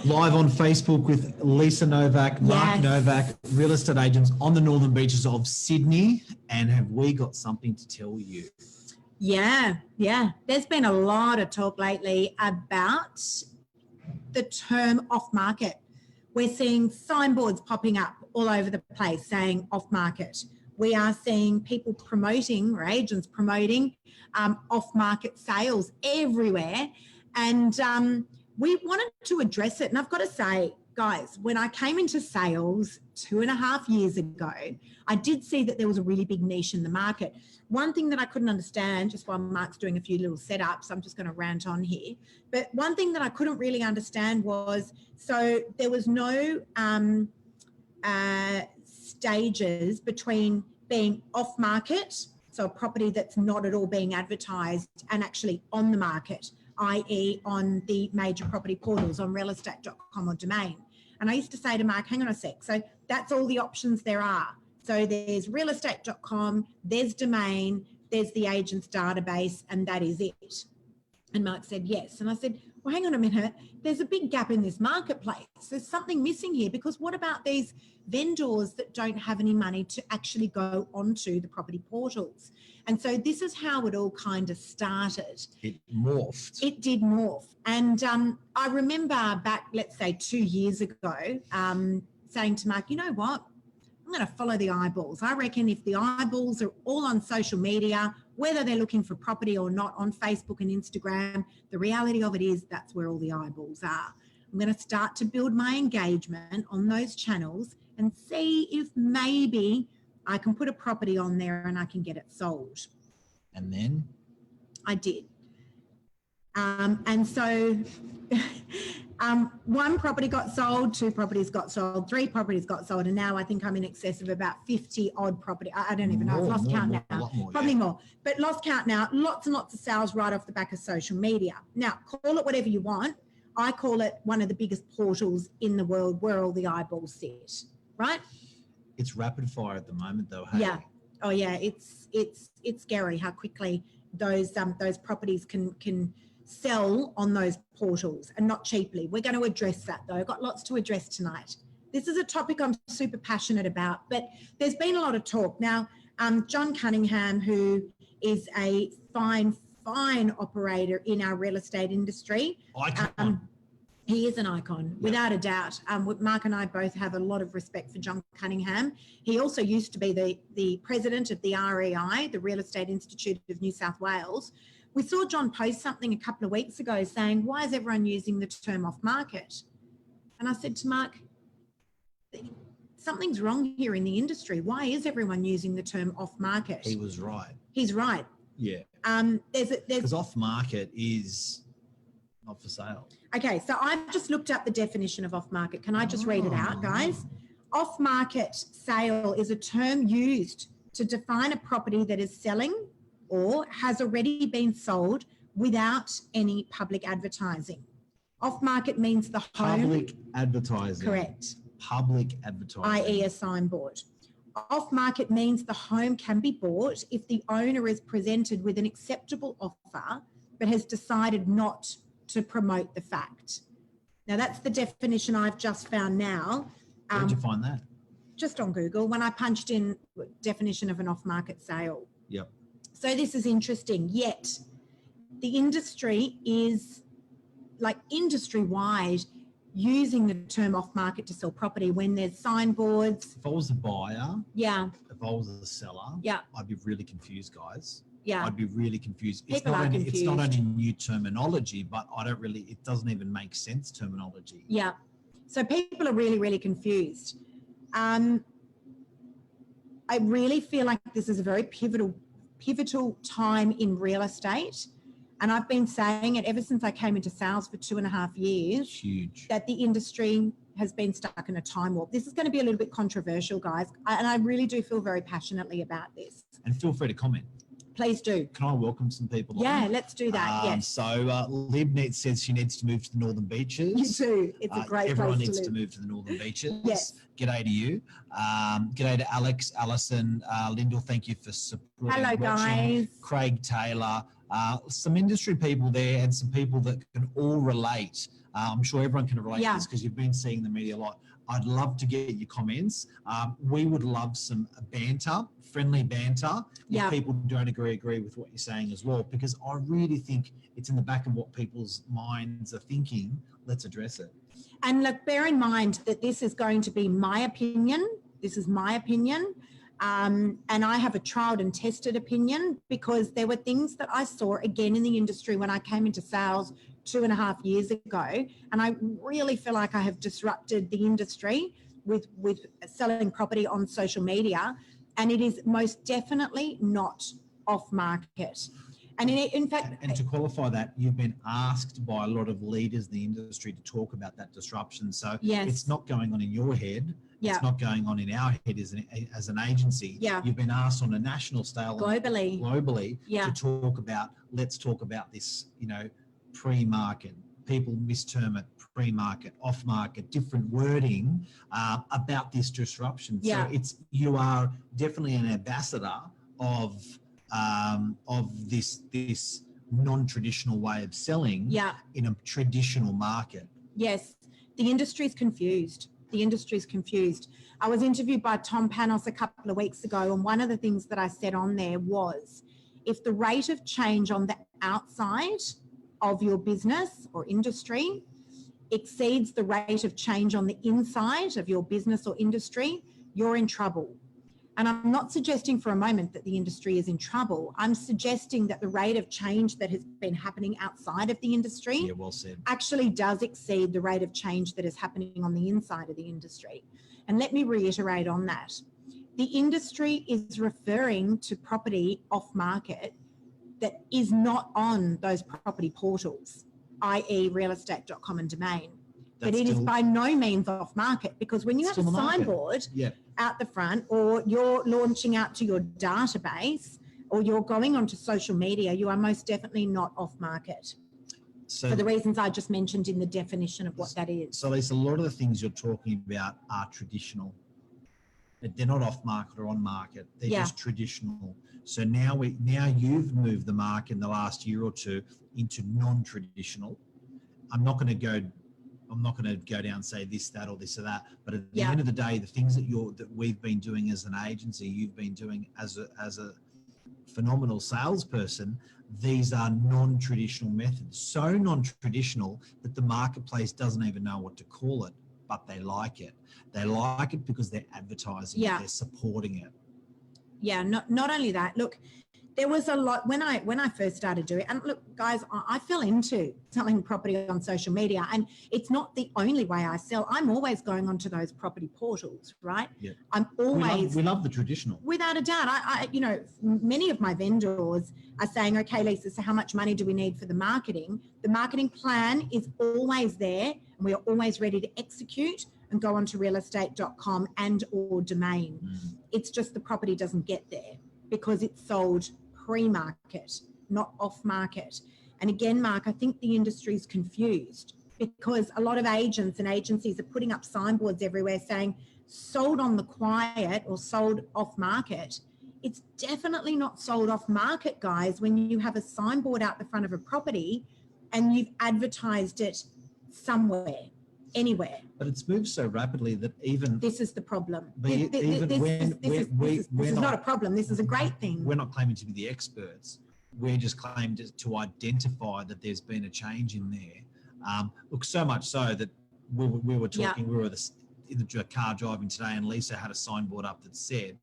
Live on Facebook with Lisa Novak, Mark Novak, real estate agents on the northern beaches of Sydney. And have we got something to tell you? Yeah. There's been a lot of talk lately about the term off market. We're seeing signboards popping up all over the place saying off market. We are seeing people promoting, or agents promoting, off market sales everywhere. And we wanted to address it. And I've got to say, guys, when I came into sales 2.5 years ago, I did see that there was a really big niche in the market. One thing that I couldn't understand, just while Mark's doing a few little setups, I'm just going to rant on here, but one thing that I couldn't really understand was, so there was no stages between being off market, so a property that's not at all being advertised, and actually on the market, i.e. on the major property portals, on realestate.com or Domain. And I used to say to Mark, hang on a sec, so that's all the options there are. So there's realestate.com, there's Domain, there's the agent's database, and that is it. And Mark said, yes. And I said, well, hang on a minute, there's a big gap in this marketplace. There's something missing here, because what about these vendors that don't have any money to actually go onto the property portals? And so this is how it all kind of started. It morphed. It did morph. And I remember back, let's say 2 years ago, saying to Mark, you know what? I'm going to follow the eyeballs. I reckon if the eyeballs are all on social media, whether they're looking for property or not on Facebook and Instagram, the reality of it is that's where all the eyeballs are. I'm going to start to build my engagement on those channels and see if maybe I can put a property on there and I can get it sold. And then? I did. And so one property got sold, 2 properties got sold, 3 properties got sold, and now I think I'm in excess of about 50 odd property. I don't even know. I've lost count now. Probably more, but lost count now. Lots and lots of sales right off the back of social media. Now, call it whatever you want. I call it one of the biggest portals in the world where all the eyeballs sit, right? It's rapid fire at the moment, though. Hey? Yeah. Oh, yeah. It's scary how quickly those properties can sell on those portals, and not cheaply. We're going to address that, though. I've got lots to address tonight. This is a topic I'm super passionate about, but there's been a lot of talk. Now, John Cunningham, who is a fine operator in our real estate industry. Icon. He is an icon, without a doubt. Mark and I both have a lot of respect for John Cunningham. He also used to be the president of the REI, the Real Estate Institute of New South Wales. We saw John post something a couple of weeks ago saying, why is everyone using the term off market? And I said to Mark, something's wrong here in the industry. Why is everyone using the term off market? He was right. He's right. Yeah. Because off market is not for sale. Okay, so I've just looked up the definition of off market. Can I just read it out, guys? Off market sale is a term used to define a property that is selling or has already been sold without any public advertising. Off market means the home. Public advertising. Correct. Public advertising. i.e. a signboard. Off market means the home can be bought if the owner is presented with an acceptable offer but has decided not to promote the fact. Now that's the definition I've just found now. Where'd you find that? Just on Google, when I punched in definition of an off market sale. Yep. So this is interesting, yet the industry is like industry-wide using the term off-market to sell property when there's signboards. If I was a buyer, if I was a seller, I'd be really confused, guys. I'd be really confused. It's not only new terminology, but it doesn't even make sense terminology. Yeah. So people are really, really confused. I really feel like this is a very pivotal time in real estate. And I've been saying it ever since I came into sales for 2.5 years. Huge. That the industry has been stuck in a time warp. This is going to be a little bit controversial, guys. And I really do feel very passionately about this. And feel free to comment. Please do. Can I welcome some people? Yeah, let's do that. Yes. So Libnet says she needs to move to the Northern Beaches. You too. It's a great everyone place needs to to move to the Northern Beaches. Yes. G'day to you. G'day to Alex, Alison, Lyndall. Thank you for supporting. Hello, guys. Craig Taylor. Some industry people there and some people that can all relate I'm sure everyone can relate to this because you've been seeing the media a lot. I'd love to get your comments. We would love some banter, friendly banter. If people don't agree with what you're saying as well, because I really think it's in the back of what people's minds are thinking. Let's address it. And look, bear in mind that this is going to be my opinion. This is my opinion. And I have a tried and tested opinion because there were things that I saw again in the industry when I came into sales 2.5 years ago. And I really feel like I have disrupted the industry with selling property on social media. And it is most definitely not off market. And in fact, and to qualify that, you've been asked by a lot of leaders in the industry to talk about that disruption. So it's not going on in your head. It's not going on in our head as an agency. You've been asked on a national scale, globally to talk about, let's talk about this, pre-market. People misterm it pre-market, off-market, different wording about this disruption. So you are definitely an ambassador of this non-traditional way of selling in a traditional market. Yes, the industry's confused. The industry's confused. I was interviewed by Tom Panos a couple of weeks ago, and one of the things that I said on there was, if the rate of change on the outside of your business or industry exceeds the rate of change on the inside of your business or industry, you're in trouble. And I'm not suggesting for a moment that the industry is in trouble. I'm suggesting that the rate of change that has been happening outside of the industry actually does exceed the rate of change that is happening on the inside of the industry. And let me reiterate on that. The industry is referring to property off market that is not on those property portals, i.e. realestate.com and Domain. But it is by no means off market, because when you have a signboard out the front, or you're launching out to your database, or you're going onto social media, you are most definitely not off market. So, for the reasons I just mentioned in the definition of what that is. So Lisa, a lot of the things you're talking about are traditional. They're not off market or on market. They're just traditional. So now you've moved the market in the last year or two into non-traditional. I'm not going to go down and say this, that, or this or that. But at the end of the day, the things that we've been doing as an agency, you've been doing as a phenomenal salesperson, these are non-traditional methods. So non-traditional that the marketplace doesn't even know what to call it, but they like it. They like it because they're advertising it, they're supporting it. Yeah, not only that, look, there was a lot when I first started doing it. And look, guys, I fell into selling property on social media, and it's not the only way I sell. I'm always going onto those property portals, right? Yeah. I'm always. We love the traditional. Without a doubt. I many of my vendors are saying, okay, Lisa, so how much money do we need for the marketing? The marketing plan is always there, and we are always ready to execute and go onto realestate.com and or Domain. It's just the property doesn't get there because it's sold pre-market, not off-market. And again, Mark, I think the industry is confused because a lot of agents and agencies are putting up signboards everywhere saying sold on the quiet or sold off-market. It's definitely not sold off-market, guys, when you have a signboard out the front of a property and you've advertised it somewhere, anywhere. But it's moved so rapidly that even... This is the problem. This is not a problem. This is a great thing. We're not claiming to be the experts. We're just claiming to identify that there's been a change in there. Look, so much so that we were talking, we were in the car driving today, and Lisa had a signboard up that said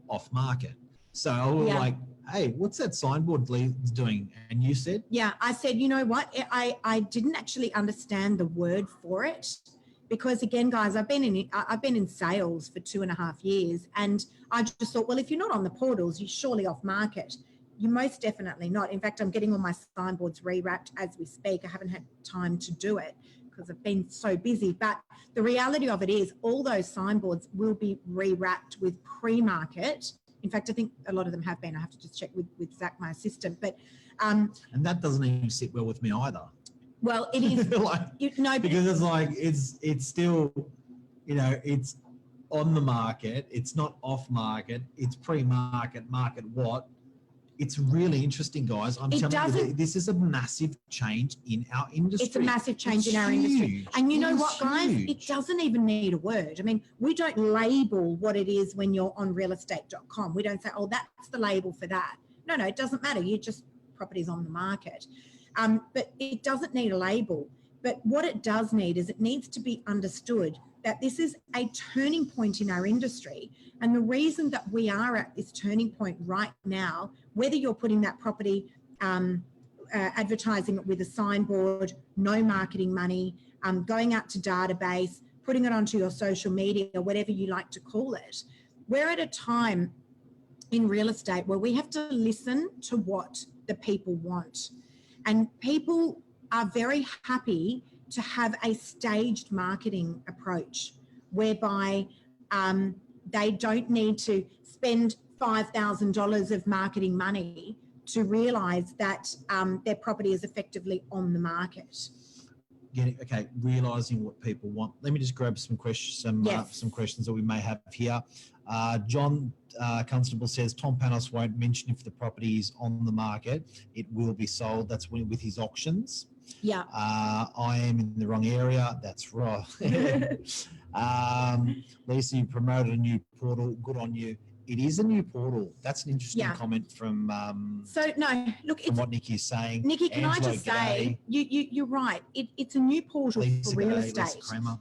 off market. So we were like, hey, what's that signboard Lisa's doing? And you said? Yeah, I said, you know what? I didn't actually understand the word for it because, again, guys, I've been in sales for 2.5 years, and I just thought, well, if you're not on the portals, you're surely off market. You're most definitely not. In fact, I'm getting all my signboards rewrapped as we speak. I haven't had time to do it because I've been so busy. But the reality of it is all those signboards will be rewrapped with pre-market. In fact, I think a lot of them have been. I have to just check with Zach, my assistant. But and that doesn't even sit well with me either. Well, it is because it's like it's still, it's on the market. It's not off market. It's pre-market. Market what? It's really interesting, guys. I'm telling you, this is a massive change in our industry. It's a massive change in our industry. And you know what, guys? It doesn't even need a word. I mean, we don't label what it is when you're on realestate.com. We don't say, oh, that's the label for that. No, it doesn't matter. You just properties on the market. But it doesn't need a label. But what it does need is it needs to be understood that this is a turning point in our industry. And the reason that we are at this turning point right now, whether you're putting that property, advertising it with a signboard, no marketing money, going out to database, putting it onto your social media, or whatever you like to call it, we're at a time in real estate where we have to listen to what the people want. And people are very happy to have a staged marketing approach whereby they don't need to spend $5,000 of marketing money to realise that their property is effectively on the market. Okay, realising what people want. Let me just grab some questions, some questions that we may have here. John Constable says Tom Panos won't mention if the property is on the market. It will be sold. That's with his auctions. Yeah. I am in the wrong area. That's right. Lisa, you promoted a new portal. Good on you. It is a new portal. That's an interesting comment from what Nikki's saying. Nikki, can I just say, you're right. It's a new portal for real estate.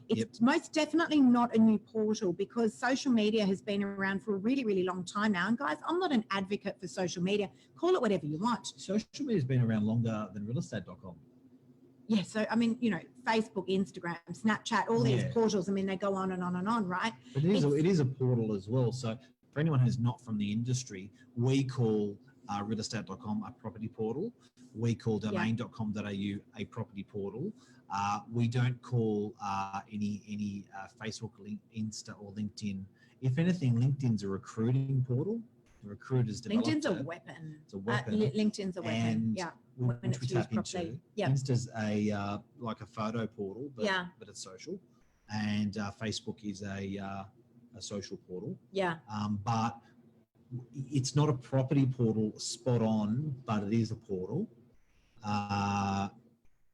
It's most definitely not a new portal because social media has been around for a really, really long time now. And guys, I'm not an advocate for social media. Call it whatever you want. Social media has been around longer than realestate.com. Yeah, so I mean, Facebook, Instagram, Snapchat, all these portals. I mean, they go on and on and on, right? But it is a portal as well. So for anyone who's not from the industry, we call realestate.com a property portal. We call domain.com.au a property portal. We don't call any Facebook, Insta, or LinkedIn. If anything, LinkedIn's a recruiting portal. The recruiters developed LinkedIn's a weapon. It's a weapon. LinkedI's a weapon. Which we tap into. Insta's a like a photo portal, but it's social, and Facebook is a social portal. But it's not a property portal spot on, but it is a portal.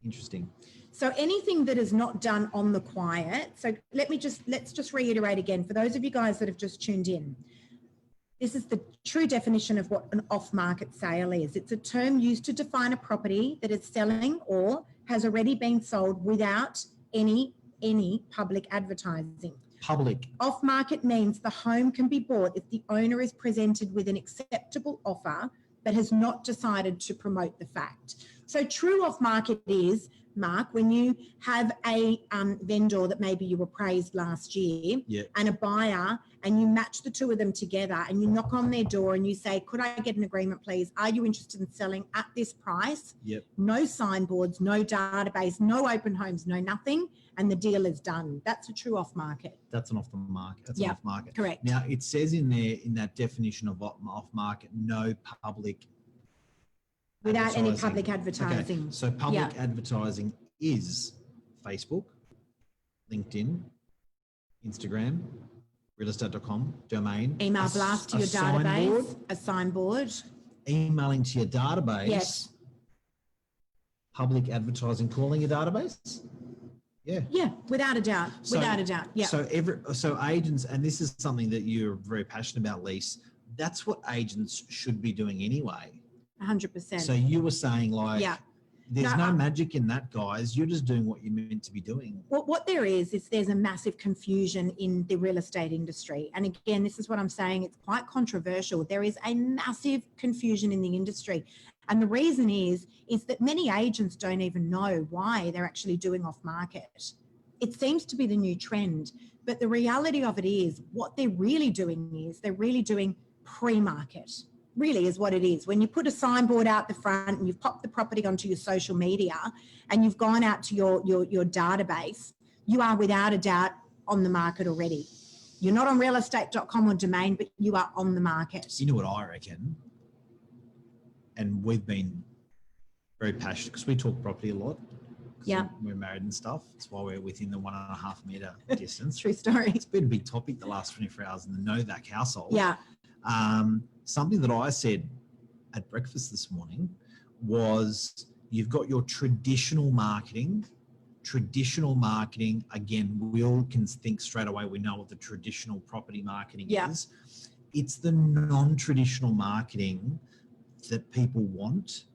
Interesting. So anything that is not done on the quiet. So let's just reiterate again for those of you guys that have just tuned in. This is the true definition of what an off-market sale is. It's a term used to define a property that is selling or has already been sold without any public advertising. Public. Off-market means the home can be bought if the owner is presented with an acceptable offer but has not decided to promote the fact. So true off-market is, Mark, when you have a vendor that maybe you appraised last year and a buyer, and you match the two of them together and you knock on their door and you say, could I get an agreement, please? Are you interested in selling at this price? No signboards, no database, no open homes, no nothing. And the deal is done. That's a true off-market. That's an off-market. That's an off-market. Correct. Now, it says in there, in that definition of off-market, no public without any public advertising. Okay. So public advertising is Facebook, LinkedIn, Instagram, realestate.com, domain. Email blast to your database, a signboard. Emailing to your database. Public advertising, calling your database. Yeah, without a doubt. Without a doubt. Yeah. So agents, and this is something that you're very passionate about, Lise, that's what agents should be doing anyway. 100%. So you were saying there's no magic in that, guys. You're just doing what you're meant to be doing. Well, what there is there's a massive confusion in the real estate industry. And again, this is what I'm saying. It's quite controversial. There is a massive confusion in the industry. And the reason is that many agents don't even know why they're actually doing off market. It seems to be the new trend. But the reality of it is what they're really doing is they're really doing pre-market. Really is what it is. When you put a signboard out the front and you've popped the property onto your social media and you've gone out to your database, you are without a doubt on the market already. You're not on realestate.com or domain, but you are on the market. You know what I reckon? And we've been very passionate because we talk property a lot. Yeah. We're married and stuff. That's why we're within the 1.5 metre distance. True story. It's been a big topic the last 24 hours in the Novak household. Yeah. Something that I said at breakfast this morning was you've got your traditional marketing. Traditional marketing, again, we all can think straight away, we know what the traditional property marketing is. It's the non-traditional marketing that people want,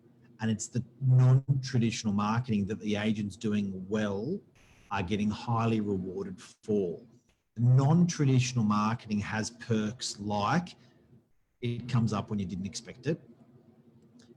and it's the non-traditional marketing that the agents doing well are getting highly rewarded for. Non-traditional marketing has perks like it comes up when you didn't expect it.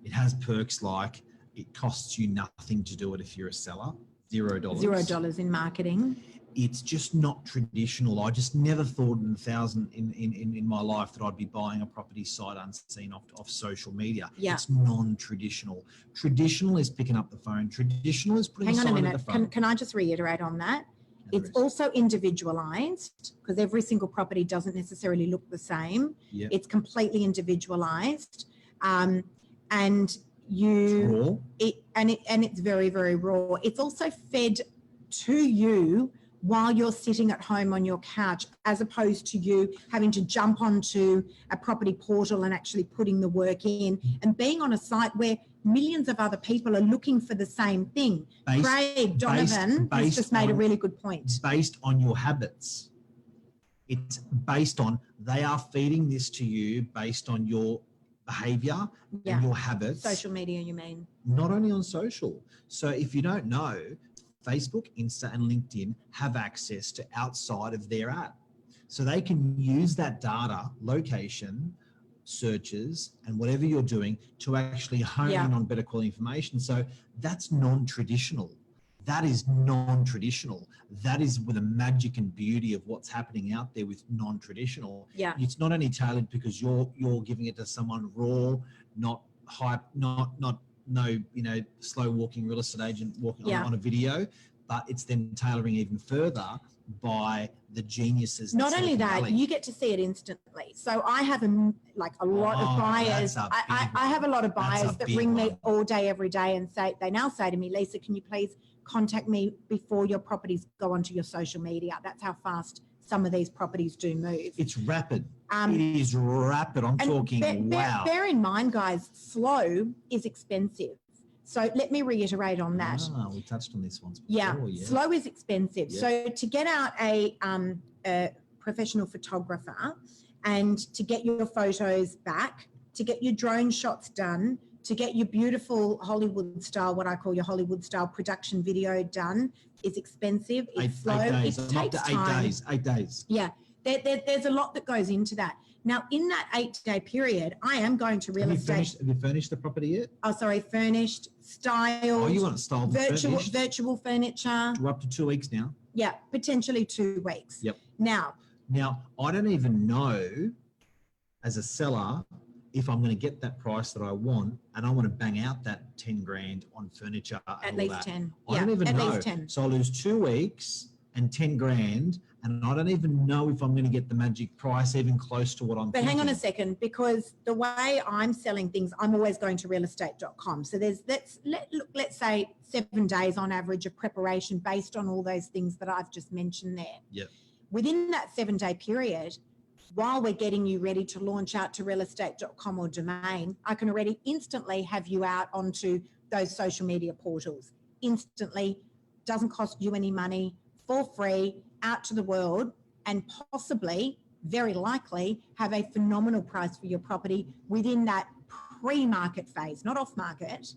It has perks like it costs you nothing to do it if you're a seller. $0. $0 in marketing. It's just not traditional. I just never thought in my life that I'd be buying a property sight unseen off social media. Yeah. It's non-traditional. Traditional is picking up the phone. Traditional is putting Hang on a sign minute. at the phone. Can I just reiterate on that? It's also individualized because every single property doesn't necessarily look the same. Yep. It's completely individualized. And it's very, very raw. It's also fed to you while you're sitting at home on your couch, as opposed to you having to jump onto a property portal and actually putting the work in and being on a site where millions of other people are looking for the same thing. Craig Donovan has just made a really good point. Based on your habits. It's based on, they are feeding this to you based on your behavior and your habits. Social media, you mean? Not only on social. So if you don't know, Facebook, Insta and LinkedIn have access to outside of their app. So they can use that data, location, searches and whatever you're doing to actually hone in on better quality information. So that's non-traditional. That is non-traditional. That is with the magic and beauty of what's happening out there with non-traditional. Yeah. It's not only tailored because you're giving it to someone raw, not hype, no, slow walking real estate agent walking on a video, but it's then tailoring even further by the geniuses. Not only that, you get to see it instantly. So I have a lot of buyers. I have a lot of buyers that ring me all day, every day and they now say to me, Lisa, can you please contact me before your properties go onto your social media? That's how fast some of these properties do move. It's rapid. It is rapid. I'm talking, wow. Bear in mind, guys, slow is expensive. So let me reiterate on that. We touched on this once before. Yeah, slow is expensive. Yeah. So to get out a professional photographer and to get your photos back, to get your drone shots done, to get your beautiful Hollywood style, what I call your Hollywood style production video done is expensive. It's slow. 8 days. It takes time. 8 days. Yeah, there's a lot that goes into that. Now, in that 8-day period, I am going to real estate. Have you furnished the property yet? Oh, sorry, furnished, styled. Oh, you want it styled, virtual furniture. We're up to 2 weeks now. Yeah, potentially 2 weeks. Yep. Now, I don't even know as a seller if I'm going to get that price that I want, and I want to bang out that 10 grand on furniture. At least 10. I don't even know. At least 10. So I lose 2 weeks and 10 grand. And I don't even know if I'm going to get the magic price even close to what I'm thinking. But hang on a second, because the way I'm selling things, I'm always going to realestate.com. So let's say 7 days on average of preparation based on all those things that I've just mentioned there. Yep. Within that 7-day period, while we're getting you ready to launch out to realestate.com or Domain, I can already instantly have you out onto those social media portals. Instantly, doesn't cost you any money, for free, out to the world, and possibly, very likely, have a phenomenal price for your property within that pre-market phase, not off-market,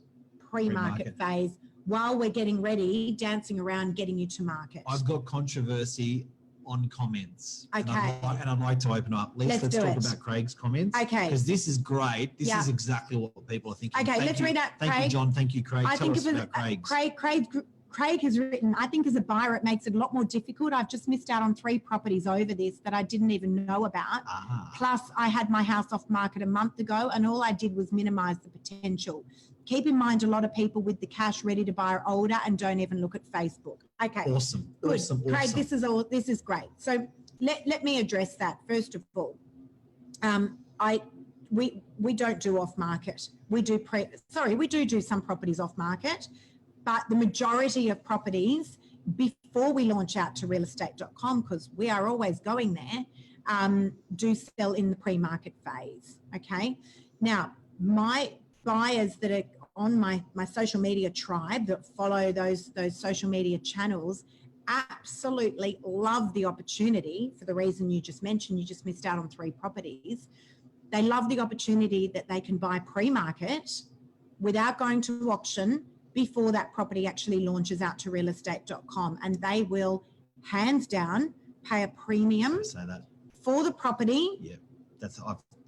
pre-market phase, while we're getting ready, dancing around, getting you to market. I've got controversy on comments. Okay. And I'd like to open up. Let's talk about Craig's comments. Okay. Because this is great. This is exactly what people are thinking. Okay, let's read out Craig. Thank you, John. Thank you, Craig. Tell us about Craig's. Craig has written, I think as a buyer, it makes it a lot more difficult. I've just missed out on 3 properties over this that I didn't even know about. Plus, I had my house off market a month ago and all I did was minimize the potential. Keep in mind, a lot of people with the cash ready to buy are older and don't even look at Facebook. Okay. Awesome. Good. Awesome. Craig, this is great. So let me address that. First of all, we don't do off market. We do do some properties off market. But the majority of properties, before we launch out to realestate.com, because we are always going there, do sell in the pre-market phase, okay? Now, my buyers that are on my social media tribe that follow those social media channels absolutely love the opportunity for the reason you just mentioned. You just missed out on 3 properties. They love the opportunity that they can buy pre-market without going to auction before that property actually launches out to realestate.com, and they will hands down pay a premium Say that. for the property. Yeah,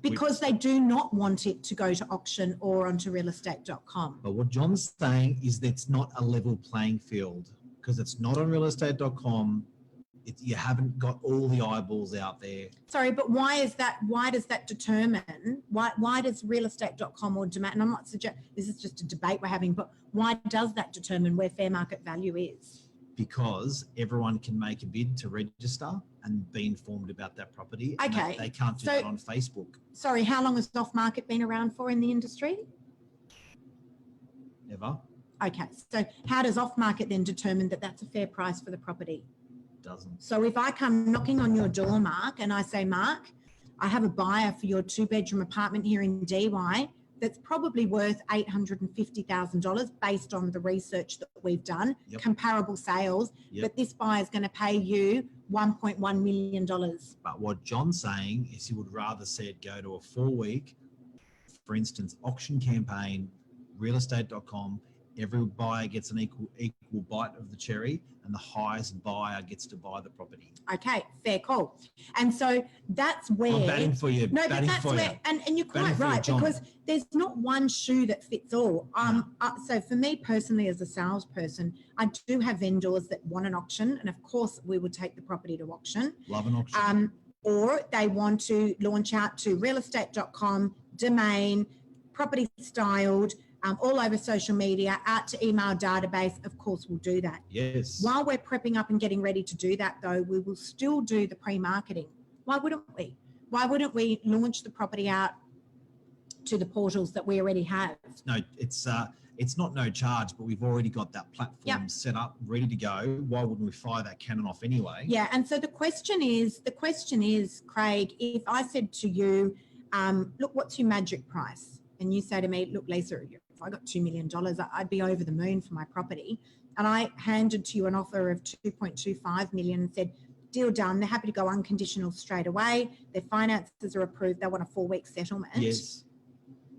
because they do not want it to go to auction or onto realestate.com. But what John's saying is that it's not a level playing field because it's not on realestate.com. You haven't got all the eyeballs out there. Sorry, but why is that? Why does that determine? Why does realestate.com or demand? And I'm not suggesting this is just a debate we're having, but why does that determine where fair market value is? Because everyone can make a bid to register and be informed about that property. Okay. They can't do that on Facebook. Sorry, how long has off market been around for in the industry? Never. Okay, so how does off market then determine that that's a fair price for the property? Doesn't. So if I come knocking on your door, Mark, and I say, Mark, I have a buyer for your 2-bedroom apartment here in DY that's probably worth $850,000 based on the research that we've done, comparable sales, but this buyer is going to pay you $1.1 million. But what John's saying is he would rather see it go to a 4-week, for instance, auction campaign, realestate.com, every buyer gets an equal bite of the cherry, and the highest buyer gets to buy the property. Okay, fair call. And so that's where... I'm batting for you. No, but that's where... And you're quite right, because there's not one shoe that fits all. So for me personally as a salesperson, I do have vendors that want an auction, and of course we would take the property to auction. Love an auction. Or they want to launch out to realestate.com, domain, property styled, all over social media, out to email database. Of course, we'll do that. Yes. While we're prepping up and getting ready to do that, though, we will still do the pre-marketing. Why wouldn't we? Why wouldn't we launch the property out to the portals that we already have? No, it's not no charge, but we've already got that platform set up, ready to go. Why wouldn't we fire that cannon off anyway? Yeah, and so the question is, Craig, if I said to you, look, what's your magic price? And you say to me, look, Lisa, if I got $2 million, I'd be over the moon for my property. And I handed to you an offer of 2.25 million and said, deal done. They're happy to go unconditional straight away. Their finances are approved. They want a 4-week settlement. Yes.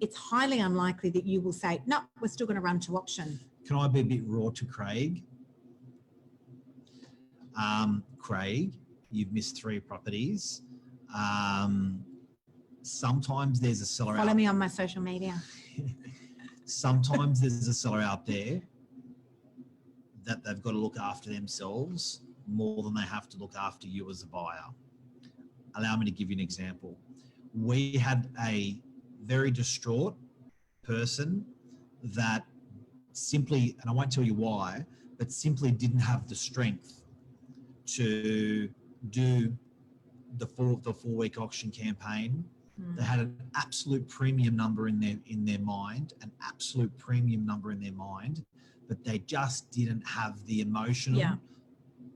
It's highly unlikely that you will say, no, we're still going to run to auction. Can I be a bit raw to Craig? Craig, you've missed 3 properties. Sometimes there's a seller Follow me on my social media. Sometimes there's a seller out there that they've got to look after themselves more than they have to look after you as a buyer. Allow me to give you an example. We had a very distraught person that simply, and I won't tell you why, but simply didn't have the strength to do the 4-week auction campaign. They had an absolute premium number in their mind, but they just didn't have the emotional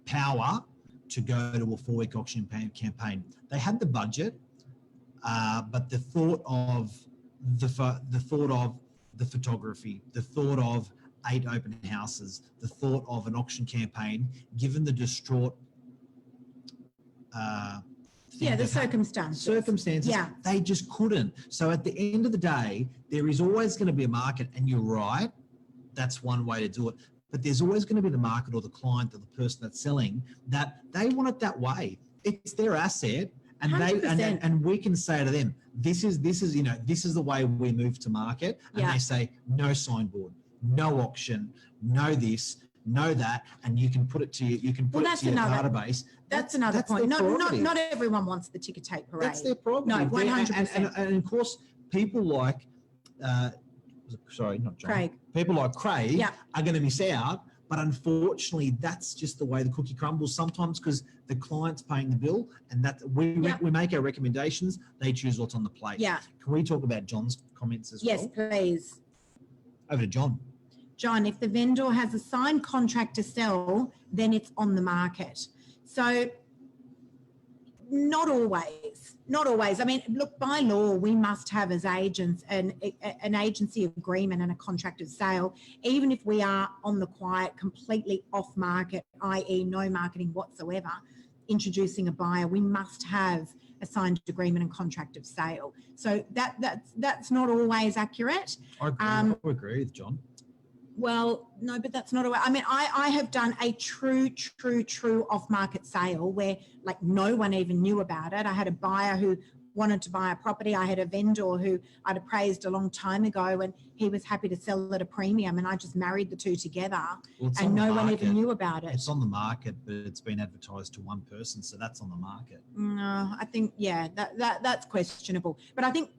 power to go to a 4-week auction campaign. They had the budget, but the thought of the photography, the thought of 8 open houses, the thought of an auction campaign, given the distraught the circumstances. They just couldn't. So at the end of the day, there is always going to be a market, and you're right, that's one way to do it. But there's always going to be the market or the client or the person that's selling that they want it that way. It's their asset, and 100%. and we can say to them, this is the way we move to market, and they say no signboard, no auction, no this, know that, and you can put it to your database. That's another point. Not everyone wants the ticker tape parade. That's their problem. No, 100%. And of course, people like, not John. Craig. People like Craig are going to miss out. But unfortunately, that's just the way the cookie crumbles sometimes, because the client's paying the bill, and that we make our recommendations. They choose what's on the plate. Yeah. Can we talk about John's comments as well? Yes, please. Over to John. John, if the vendor has a signed contract to sell, then it's on the market. So Not always. Not always. I mean, look, by law, we must have as agents an agency agreement and a contract of sale, even if we are on the quiet, completely off market, i.e. no marketing whatsoever, introducing a buyer, we must have a signed agreement and contract of sale. So that's not always accurate. I agree with John. Well, no, but that's not a way. I mean, I have done a true off-market sale where like no one even knew about it. I had a buyer who wanted to buy a property. I had a vendor who I'd appraised a long time ago and he was happy to sell at a premium, and I just married the two together, and no one even knew about it. It's on the market, but it's been advertised to one person, so that's on the market. No, I think, yeah, that's questionable. But I think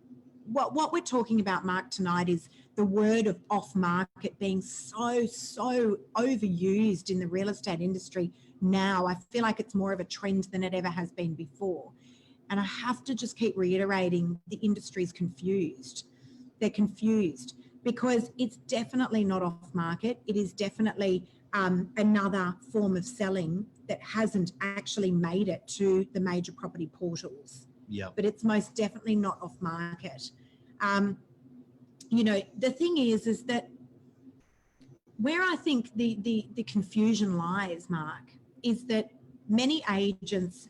what we're talking about, Mark, tonight is the word of off market being so overused in the real estate industry now. I feel like it's more of a trend than it ever has been before. And I have to just keep reiterating, the industry's confused. They're confused because it's definitely not off market. It is definitely another form of selling that hasn't actually made it to the major property portals. Yeah. But it's most definitely not off market. You know, the thing is that where I think the confusion lies, Mark, is that many agents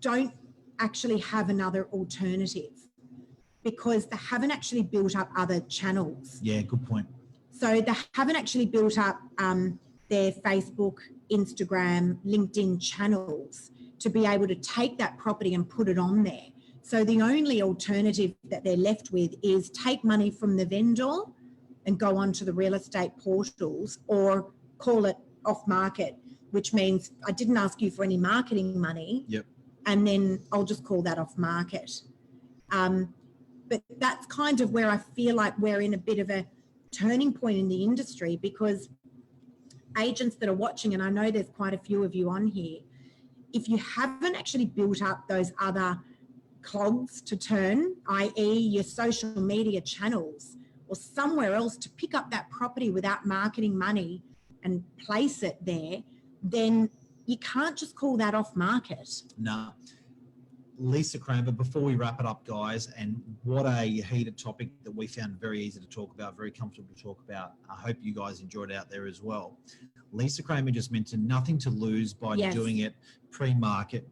don't actually have another alternative because they haven't actually built up other channels. Yeah, good point. So they haven't actually built up their Facebook, Instagram, LinkedIn channels to be able to take that property and put it on there. So the only alternative that they're left with is take money from the vendor and go onto the real estate portals, or call it off market, which means I didn't ask you for any marketing money. Yep. And then I'll just call that off market. But that's kind of where I feel like we're in a bit of a turning point in the industry, because agents that are watching, and I know there's quite a few of you on here, if you haven't actually built up those other clogs to turn, i.e. your social media channels or somewhere else to pick up that property without marketing money and place it there, then you can't just call that off market. No. Lisa Kramer, before we wrap it up, guys, and what a heated topic that we found very easy to talk about, very comfortable to talk about. I hope you guys enjoyed it out there as well. Lisa Kramer just mentioned nothing to lose by doing it pre-market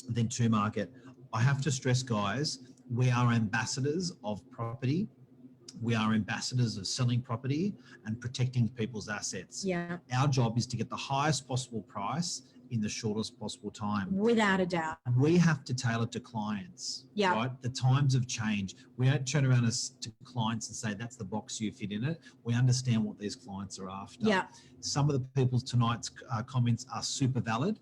than to market. I have to stress, guys, we are ambassadors of property. We are ambassadors of selling property and protecting people's assets. Yeah. Our job is to get the highest possible price in the shortest possible time. Without a doubt. We have to tailor to clients. Yeah. Right? The times have changed. We don't turn around to clients and say, that's the box you fit in it. We understand what these clients are after. Yeah. Some of the people's tonight's comments are super valid.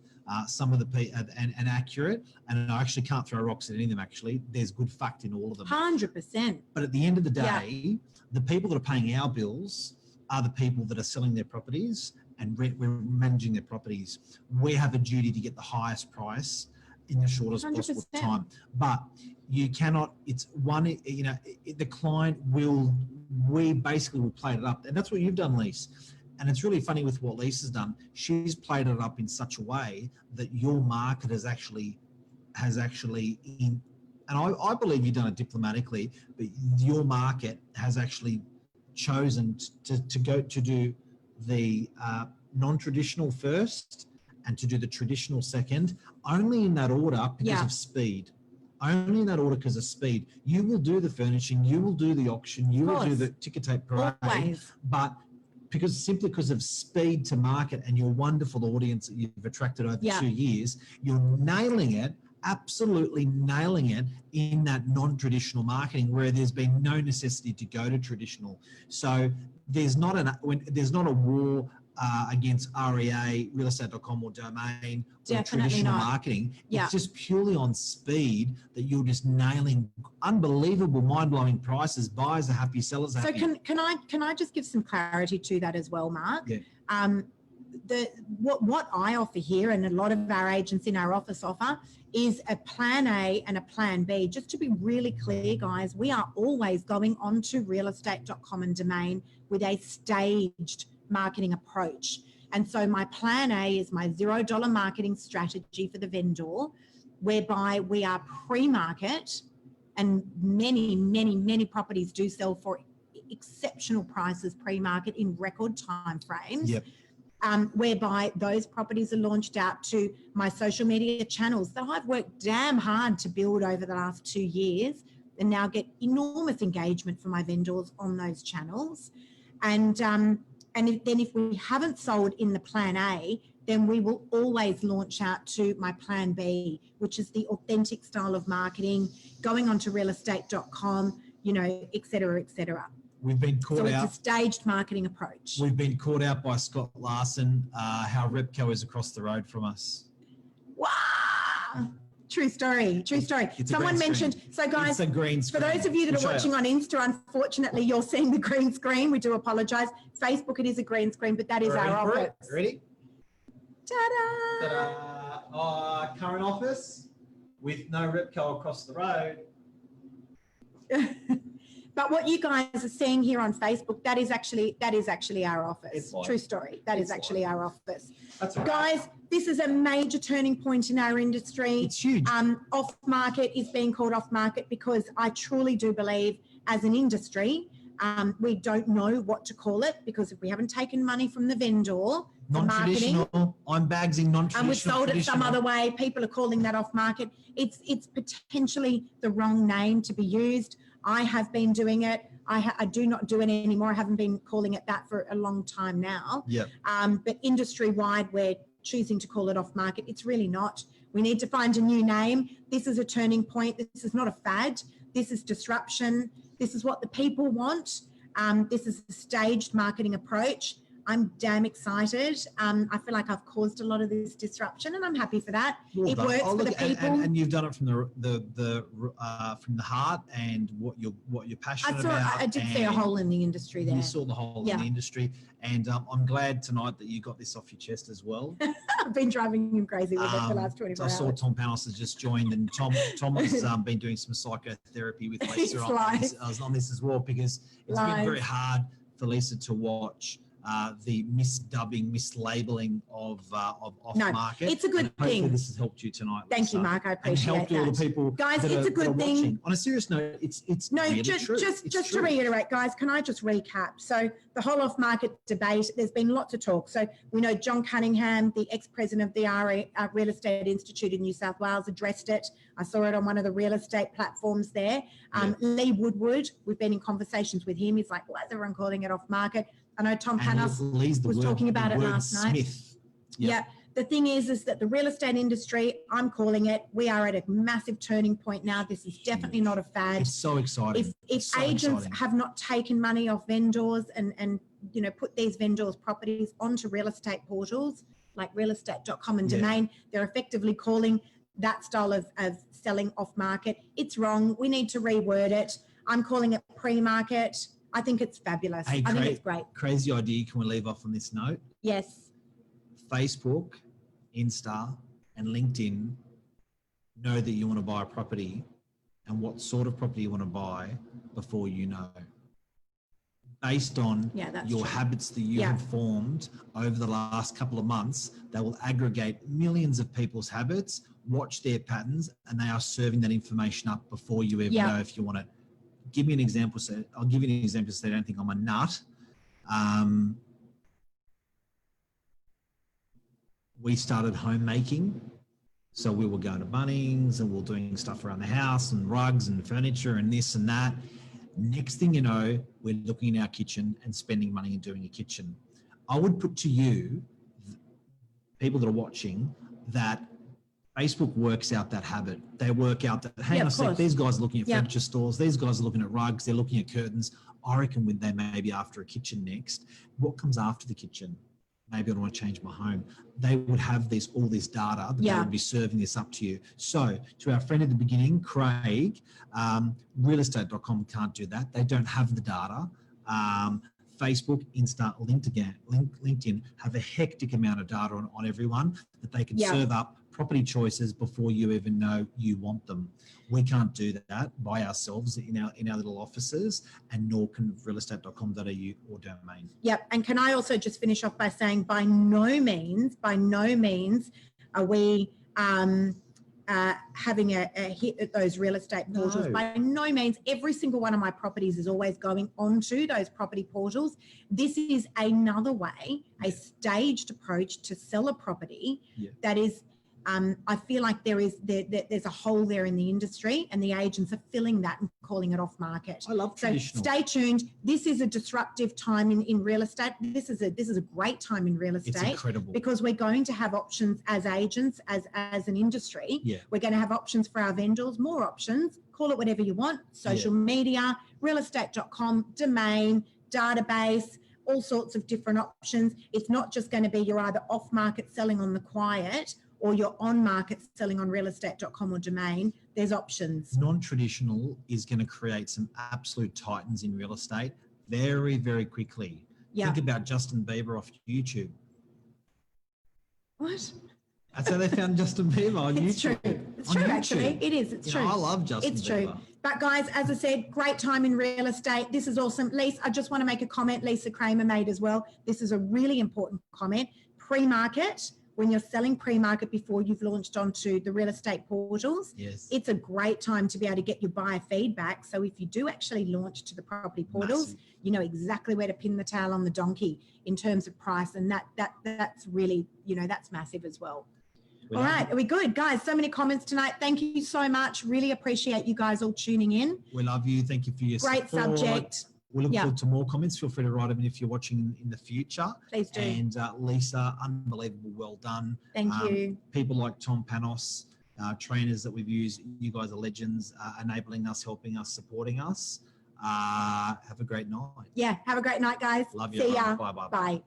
Some of the and accurate, and I actually can't throw rocks at any of them. Actually, there's good fact in all of them. 100%. But at the end of the day, the people that are paying our bills are the people that are selling their properties, and we're managing their properties. We have a duty to get the highest price in the shortest 100%. possible time. But you cannot. It's one. You know, the client will. We basically will play it up, and that's what you've done, Lise. And it's really funny with what Lisa's done. She's played it up in such a way that your market has actually in, and I believe you've done it diplomatically, but your market has actually chosen to go to do the non-traditional first and to do the traditional second, only in that order because of speed. Only in that order because of speed. You will do the furnishing, you will do the auction, you will do the ticker tape parade, but simply because of speed to market and your wonderful audience that you've attracted over 2 years, you're nailing it, absolutely nailing it in that non-traditional marketing where there's been no necessity to go to traditional. So there's not a war against REA, realestate.com or domain or traditional marketing. It's just purely on speed that you're just nailing unbelievable, mind-blowing prices. Buyers are happy, sellers are happy. So can I just give some clarity to that as well, Mark? Yeah. What I offer here, and a lot of our agents in our office offer, is a plan A and a plan B. Just to be really clear, guys, we are always going onto realestate.com and domain with a staged marketing approach. And so my plan A is my $0 marketing strategy for the vendor, whereby we are pre-market, and many properties do sell for exceptional prices pre-market in record time frames. Yep. Whereby those properties are launched out to my social media channels that I've worked damn hard to build over the last 2 years, and now get enormous engagement from my vendors on those channels. And if we haven't sold in the plan A, then we will always launch out to my plan B, which is the authentic style of marketing, going onto realestate.com, you know, et cetera, et cetera. We've been caught out. It's a staged marketing approach. We've been caught out by Scott Larson, how Repco is across the road from us. Wow. True story. True story. Someone mentioned, so guys, it's a green screen. For those of you that are watching on Insta, unfortunately, you're seeing the green screen. We do apologize. Facebook, it is a green screen, but that is our office. Ready? Ta-da! Ta-da! Current office with no Repco across the road. But what you guys are seeing here on Facebook, that is actually our office. True story. That is actually our office. That's right. Guys, this is a major turning point in our industry. It's huge. Off market is being called off market because I truly do believe, as an industry, we don't know what to call it, because if we haven't taken money from the vendor, Non-traditional. I'm bagsing non-traditional. And we've sold it some other way. People are calling that off market. It's potentially the wrong name to be used. I have been doing it. I do not do it anymore. I haven't been calling it that for a long time now. Yep. But industry-wide, we're choosing to call it off market. It's really not. We need to find a new name. This is a turning point. This is not a fad. This is disruption. This is what the people want. This is a staged marketing approach. I'm damn excited. I feel like I've caused a lot of this disruption, and I'm happy for that. Well it done. works for the people, and you've done it from the heart and what you're passionate about. I did see a hole in the industry there. You saw the hole in the industry, and I'm glad tonight that you got this off your chest as well. I've been driving him crazy with it the last 24 hours. I saw Tom Panos has just joined, and Tom has been doing some psychotherapy with Lisa on this as well, because it's been very hard for Lisa to watch the misdubbing, mislabeling of off-market. It's a good thing. Hopefully this has helped you tonight. Thank you, Mark. I appreciate that. And helped all the people, guys. It's a good thing. Watching. On a serious note, it's no. Really just true. Just to reiterate, guys. Can I just recap? So the whole off-market debate. There's been lots of talk. So we know John Cunningham, the ex-president of the Real Estate Institute in New South Wales, addressed it. I saw it on one of the real estate platforms there. Lee Woodward. We've been in conversations with him. He's like, why is everyone calling it off-market? I know Tom Panos was talking about it last night. Yeah. The thing is that the real estate industry, I'm calling it, we are at a massive turning point now. This is definitely not a fad. It's so exciting. If agents have not taken money off vendors and you know, put these vendors' properties onto real estate portals like realestate.com and Domain, they're effectively calling that style of selling off market. It's wrong. We need to reword it. I'm calling it pre-market. I think it's fabulous. Hey, I think it's great. Crazy idea. Can we leave off on this note? Yes. Facebook, Insta, and LinkedIn know that you want to buy a property and what sort of property you want to buy before you know. Based on your habits that you have formed over the last couple of months, they will aggregate millions of people's habits, watch their patterns, and they are serving that information up before you ever know if you want it. Give me an example. So I'll give you an example so they don't think I'm a nut. We started homemaking. So we were going to Bunnings and we were doing stuff around the house and rugs and furniture and this and that. Next thing you know, we're looking in our kitchen and spending money and doing a kitchen. I would put to you, people that are watching, that Facebook works out that habit. They work out that, hang on a sec, these guys are looking at furniture stores, these guys are looking at rugs, they're looking at curtains. I reckon they may be after a kitchen next. What comes after the kitchen? Maybe I want to change my home. They would have all this data that they would be serving this up to you. So to our friend at the beginning, Craig, realestate.com can't do that. They don't have the data. Facebook, Insta, LinkedIn have a hectic amount of data on everyone that they can serve up property choices before you even know you want them. We can't do that by ourselves in our little offices, and nor can realestate.com.au or Domain. Yep. And can I also just finish off by saying by no means are we having a hit at those real estate portals. No. By no means. Every single one of my properties is always going onto those property portals. This is another way, a staged approach to sell a property that is, I feel like there's a hole there in the industry, and the agents are filling that and calling it off market. I love traditional. So stay tuned. This is a disruptive time in real estate. This is a great time in real estate. It's incredible. Because we're going to have options as agents, as an industry. Yeah. We're going to have options for our vendors, more options. Call it whatever you want. Social media, realestate.com, Domain, database, all sorts of different options. It's not just going to be you're either off market selling on the quiet, or you're on market selling on realestate.com or Domain. There's options. Non-traditional is going to create some absolute titans in real estate very, very quickly. Yeah. Think about Justin Bieber off YouTube. What? That's how they found Justin Bieber on It's YouTube. true. It's true, actually. It is. It's true. I love Justin It's Bieber. true. But guys, as I said, great time in real estate. This is awesome. Lisa, I just want to make a comment Lisa Kramer made as well. This is a really important comment. Pre-market, when you're selling pre-market before you've launched onto the real estate portals, it's a great time to be able to get your buyer feedback. So if you do actually launch to the property portals, you know exactly where to pin the tail on the donkey in terms of price. And that's really, that's massive as well. All right. Are we good? Guys, so many comments tonight. Thank you so much. Really appreciate you guys all tuning in. We love you. Thank you for your Great support. subject. We look forward to more comments. Feel free to write them in if you're watching in the future. Please do. And Lisa, unbelievable. Well done. Thank you. People like Tom Panos, trainers that we've used. You guys are legends, enabling us, helping us, supporting us. Have a great night. Yeah. Have a great night, guys. Love you. See ya. Bye. Bye.